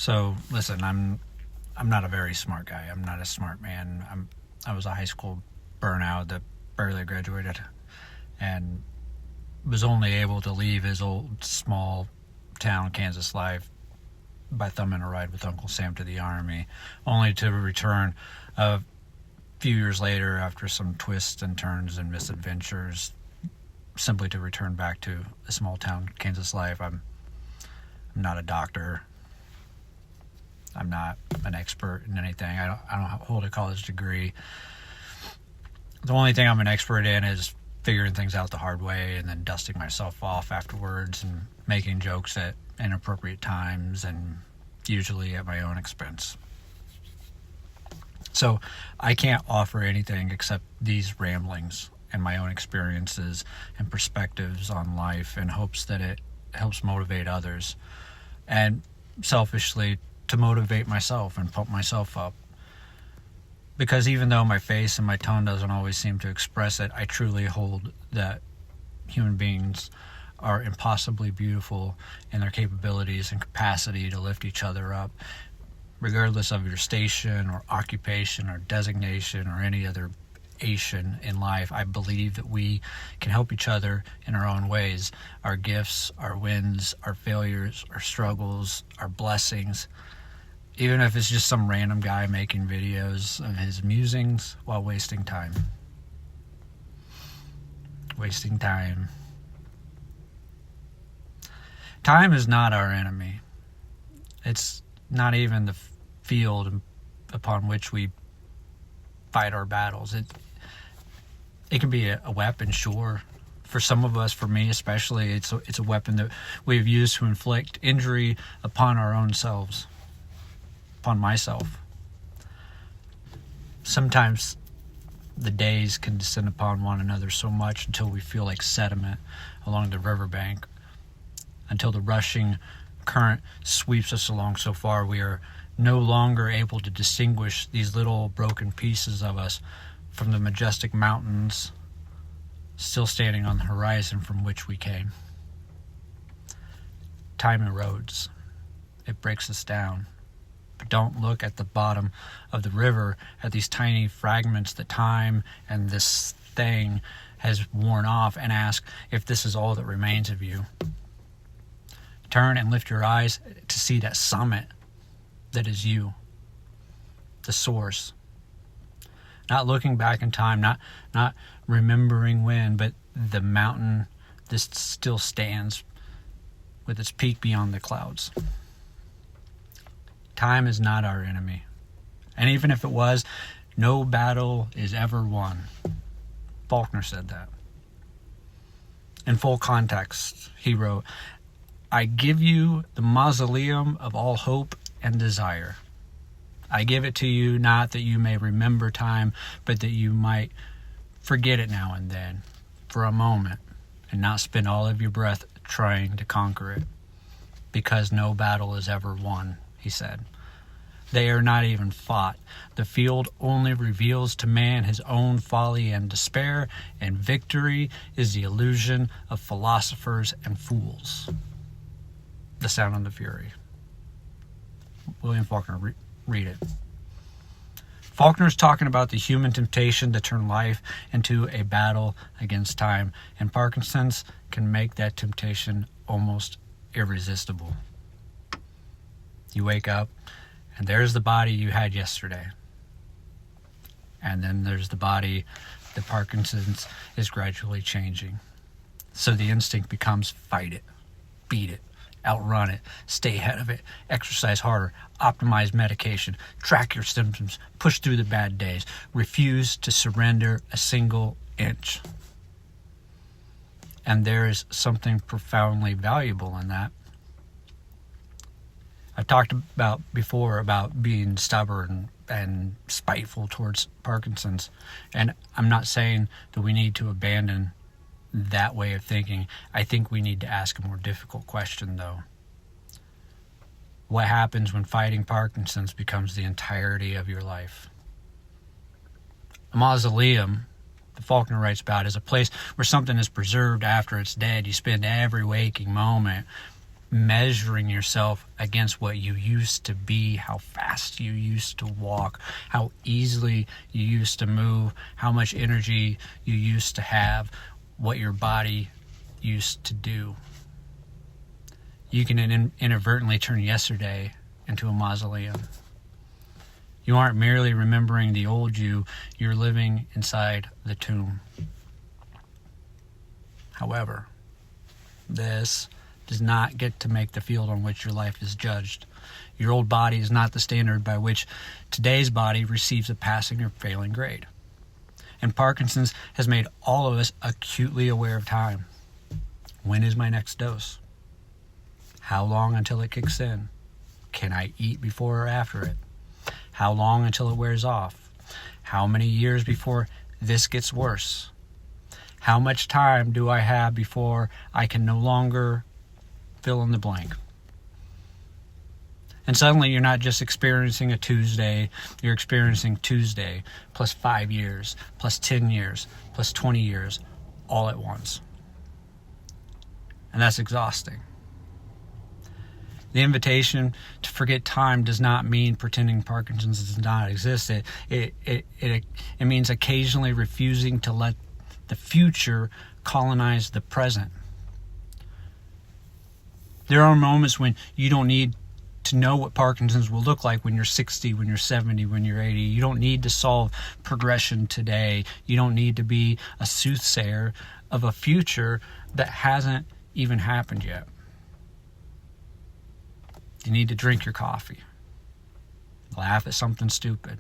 So listen, I'm not a very smart guy. I'm not a smart man. I was a high school burnout that barely graduated, and was only able to leave his old small town Kansas life by thumbing a ride with Uncle Sam to the Army, only to return a few years later after some twists and turns and misadventures, simply to return back to a small town Kansas life. I'm not a doctor. I'm not an expert in anything. I don't hold a college degree. The only thing I'm an expert in is figuring things out the hard way and then dusting myself off afterwards and making jokes at inappropriate times and usually at my own expense. So I can't offer anything except these ramblings and my own experiences and perspectives on life in hopes that it helps motivate others, and selfishly to motivate myself and pump myself up. Because even though my face and my tone doesn't always seem to express it, I truly hold that human beings are impossibly beautiful in their capabilities and capacity to lift each other up, regardless of your station or occupation or designation or any other Asian in life. I believe that we can help each other in our own ways. Our gifts, our wins, our failures, our struggles, our blessings. Even if it's just some random guy making videos of his musings while wasting time. Wasting time. Time is not our enemy. It's not even the field upon which we fight our battles. It can be a weapon, sure. For some of us, for me especially, it's a weapon that we've used to inflict injury upon our own selves. Upon myself. Sometimes the days can descend upon one another so much until we feel like sediment along the riverbank, until the rushing current sweeps us along so far we are no longer able to distinguish these little broken pieces of us from the majestic mountains still standing on the horizon from which we came. Time erodes. It breaks us down. But don't look at the bottom of the river at these tiny fragments that time and this thing has worn off and ask if this is all that remains of you. Turn and lift your eyes to see that summit that is you, the source. Not looking back in time, not remembering when, but the mountain that still stands with its peak beyond the clouds. Time is not our enemy. And even if it was, no battle is ever won. Faulkner said that. In full context, he wrote, I give you the mausoleum of all hope and desire. I give it to you not that you may remember time, but that you might forget it now and then, for a moment, and not spend all of your breath trying to conquer it. Because no battle is ever won, he said. They are not even fought. The field only reveals to man his own folly and despair, and victory is the illusion of philosophers and fools. The Sound and the Fury. William Faulkner, read it. Faulkner's talking about the human temptation to turn life into a battle against time, and Parkinson's can make that temptation almost irresistible. You wake up, and there's the body you had yesterday. And then there's the body that Parkinson's is gradually changing. So the instinct becomes fight it, beat it, outrun it, stay ahead of it, exercise harder, optimize medication, track your symptoms, push through the bad days, refuse to surrender a single inch. And there is something profoundly valuable in that. I've talked about before about being stubborn and spiteful towards Parkinson's, and I'm not saying that we need to abandon that way of thinking. I think we need to ask a more difficult question, though. What happens when fighting Parkinson's becomes the entirety of your life? A mausoleum, the Faulkner writes about, is a place where something is preserved after it's dead. You spend every waking moment measuring yourself against what you used to be, how fast you used to walk, how easily you used to move, how much energy you used to have, what your body used to do. You can inadvertently turn yesterday into a mausoleum. You aren't merely remembering the old you, you're living inside the tomb. However, this does not get to make the field on which your life is judged. Your old body is not the standard by which today's body receives a passing or failing grade. And Parkinson's has made all of us acutely aware of time. When is my next dose? How long until it kicks in? Can I eat before or after it? How long until it wears off? How many years before this gets worse? How much time do I have before I can no longer fill in the blank? And suddenly you're not just experiencing a Tuesday, you're experiencing Tuesday plus 5 years, plus 10 years, plus 20 years, all at once. And that's exhausting. The invitation to forget time does not mean pretending Parkinson's does not exist. It means occasionally refusing to let the future colonize the present. There are moments when you don't need to know what Parkinson's will look like when you're 60, when you're 70, when you're 80. You don't need to solve progression today. You don't need to be a soothsayer of a future that hasn't even happened yet. You need to drink your coffee. Laugh at something stupid.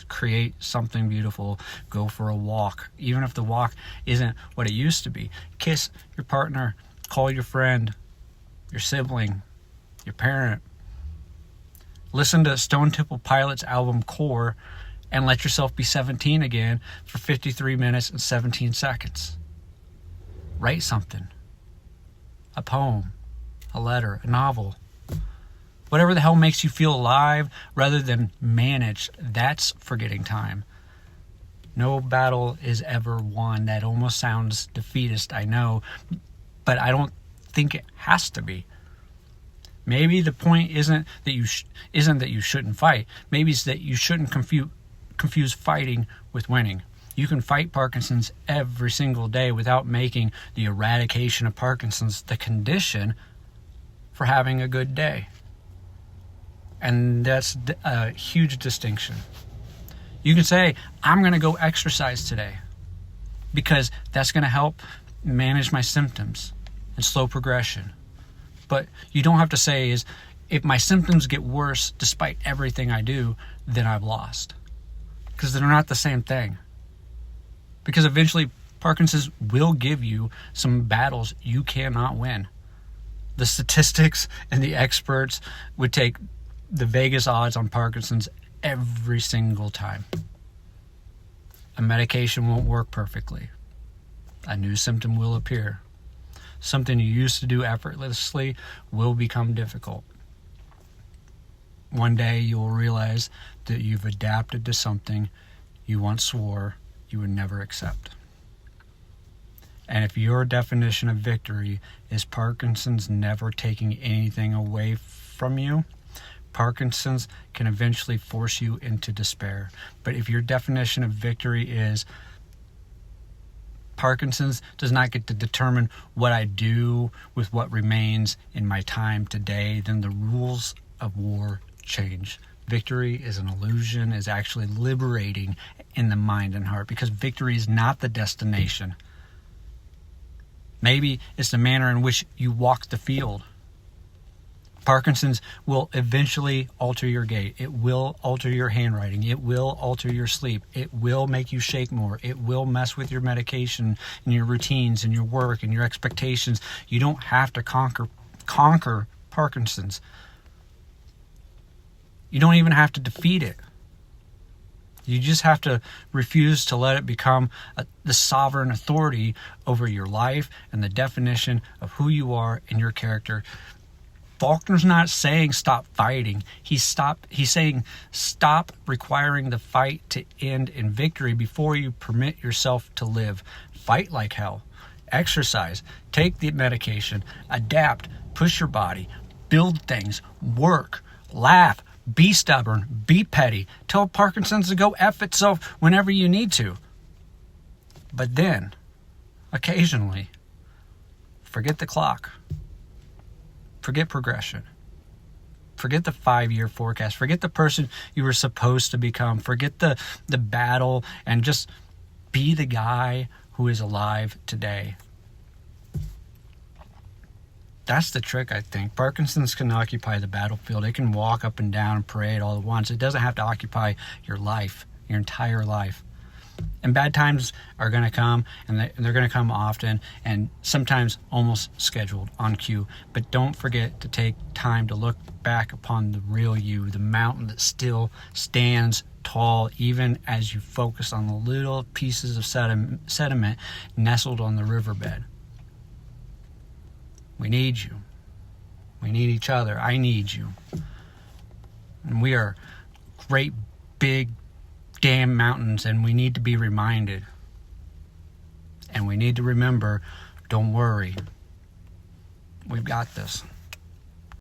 Create something beautiful. Go for a walk. Even if the walk isn't what it used to be. Kiss your partner. Call your friend. Your sibling. Your parent. Listen to Stone Temple Pilots' album Core and let yourself be 17 again for 53 minutes and 17 seconds. Write something. A poem. A letter, a novel, whatever the hell makes you feel alive rather than managed, that's forgetting time. No battle is ever won. That almost sounds defeatist, I know, but I don't think it has to be. Maybe the point isn't that you shouldn't fight. Maybe it's that you shouldn't confuse fighting with winning. You can fight Parkinson's every single day without making the eradication of Parkinson's the condition for having a good day. And that's a huge distinction. You can say, I'm going to go exercise today because that's going to help manage my symptoms and slow progression. But you don't have to say is, if my symptoms get worse despite everything I do, then I've lost. Because they're not the same thing. Because eventually Parkinson's will give you some battles you cannot win. The statistics and the experts would take the Vegas odds on Parkinson's every single time. A medication won't work perfectly. A new symptom will appear. Something you used to do effortlessly will become difficult. One day you will realize that you've adapted to something you once swore you would never accept. And if your definition of victory is Parkinson's never taking anything away from you, Parkinson's can eventually force you into despair. But if your definition of victory is Parkinson's does not get to determine what I do with what remains in my time today, then the rules of war change. Victory is an illusion, is actually liberating in the mind and heart, because victory is not the destination. Maybe it's the manner in which you walk the field. Parkinson's will eventually alter your gait. It will alter your handwriting. It will alter your sleep. It will make you shake more. It will mess with your medication and your routines and your work and your expectations. You don't have to conquer Parkinson's. You don't even have to defeat it. You just have to refuse to let it become the sovereign authority over your life and the definition of who you are and your character. Faulkner's not saying stop fighting. He's saying stop requiring the fight to end in victory before you permit yourself to live. Fight like hell. exercise, take the medication, adapt, push your body, build things, work, laugh, be stubborn, be petty, tell Parkinson's to go F itself whenever you need to. But then, occasionally, forget the clock. Forget progression. Forget the 5-year forecast. Forget the person you were supposed to become. Forget the battle, and just be the guy who is alive today. That's the trick, I think. Parkinson's can occupy the battlefield. It can walk up and down and parade all at once. It doesn't have to occupy your life, your entire life. And bad times are going to come, and they're going to come often, and sometimes almost scheduled on cue. But don't forget to take time to look back upon the real you, the mountain that still stands tall, even as you focus on the little pieces of sediment nestled on the riverbed. We need you. We need each other. I need you. And we are great, big, damn mountains, and we need to be reminded. And we need to remember, don't worry. We've got this.